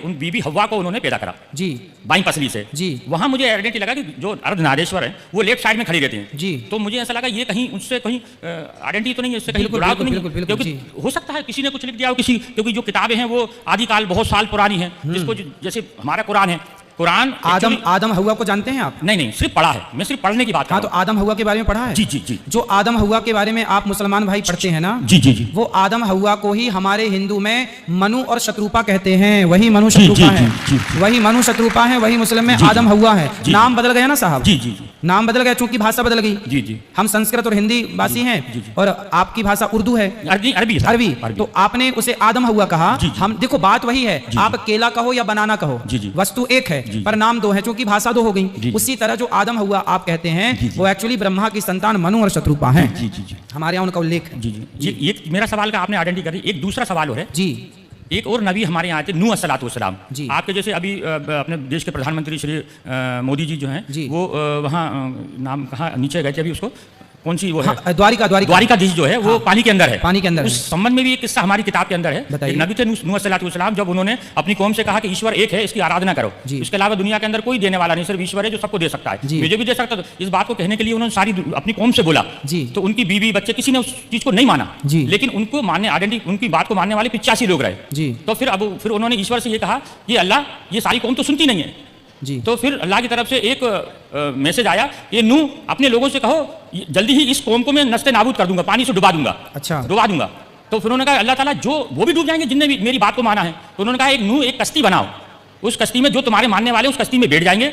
उन बीबी हव्वा को उन्होंने पैदा करा जी, बाई पसली से जी। वहां मुझे आइडेंटिटी लगा कि जो अर्धनारीश्वर है वो लेफ्ट साइड में खड़ी रहती हैं जी। तो मुझे ऐसा लगा ये कहीं उससे कहीं आइडेंटिटी तो नहीं है, उससे कहीं बिल्कुल, जुड़ाव तो नहीं बिल्कुल, है। बिल्कुल, क्योंकि हो सकता है किसी ने कुछ लिख दिया हो किसी, क्योंकि जो किताबें हैं वो आदिकाल बहुत साल पुरानी है, जिसको जैसे हमारा कुरान है, कुरान आदम हव्वा को जानते हैं आप? नहीं, सिर्फ पढ़ा है, मैं सिर्फ पढ़ने की बात कर हाँ, रहा तो आदम हव्वा के बारे में पढ़ा है? जी जी जी। जो आदम हव्वा के बारे में आप मुसलमान भाई पढ़ते हैं ना, जी जी जी, वो आदम हव्वा को ही हमारे हिंदू में मनु और शत्रुपा कहते हैं। वही मनु शत्रुपा है, वही मनु शत्रुपा है, वही मुस्लिम में आदम हव्वा है। नाम बदल गया ना साहब? जी जी जी, नाम बदल गया चूंकि भाषा बदल गई। जी जी, हम संस्कृत और हिंदी भाषी हैं और आपकी भाषा उर्दू है, अरबी। तो आपने उसे आदम हव्वा कहा। हम देखो बात वही है, आप केला कहो या बनाना कहो, वस्तु एक है पर नाम दो है, चूंकि भाषा दो हो गई। उसी तरह जो आदम हव्वा आप कहते हैं वो एक्चुअली ब्रह्मा की संतान मनु और शत्रुपा है। हमारे यहाँ उनका उल्लेख है। जी जी, ये मेरा सवाल का आपने आइडेंटिटी कर दी। एक दूसरा सवाल हो है जी, एक और नबी हमारे यहाँ आए थे, नूह अस्सलातु वस्सलाम। जी। आपके जैसे अभी अपने देश के प्रधानमंत्री श्री मोदी जी जो हैं वो वहाँ नाम कहाँ नीचे गए थे अभी, उसको कौन सी वो है, द्वारिकाधीश जो है वो पानी के अंदर है, पानी के अंदर। उस संबंध में भी एक किस्सा हमारी किताब के अंदर है। एक नबी थे नूह अस्सलातु वस्सलाम, जब उन्होंने अपनी कौम से कहा कि ईश्वर एक है, इसकी आराधना करो, इसके अलावा दुनिया के अंदर कोई देने वाला नहीं, सिर्फ ईश्वर है जो सबको दे सकता है, मुझे भी दे सकता है। इस बात को कहने के लिए उन्होंने सारी अपनी कौम से बोला, तो उनकी बीवी बच्चे किसी ने उस चीज को नहीं माना, लेकिन उनको मानने आइडेंटिटी उनकी बात को मानने वाले 85 लोग रहे। तो फिर उन्होंने ईश्वर से ये कहा कि अल्लाह ये सारी कौम तो सुनती नहीं है जी। तो फिर अल्लाह की तरफ से एक मैसेज आया, ये नूह अपने लोगों से कहो जल्दी ही इस कौम को मैं नस्ते नाबूद कर दूंगा, पानी से डुबा दूंगा। अच्छा, डुबा दूंगा। तो फिर उन्होंने कहा अल्लाह ताला जो वो भी डूब जाएंगे जिनने भी मेरी बात को माना है। तो उन्होंने कहा एक नूह एक कश्ती बनाओ, उस कश्ती में जो तुम्हारे मानने वाले उस कश्ती में बैठ जाएंगे,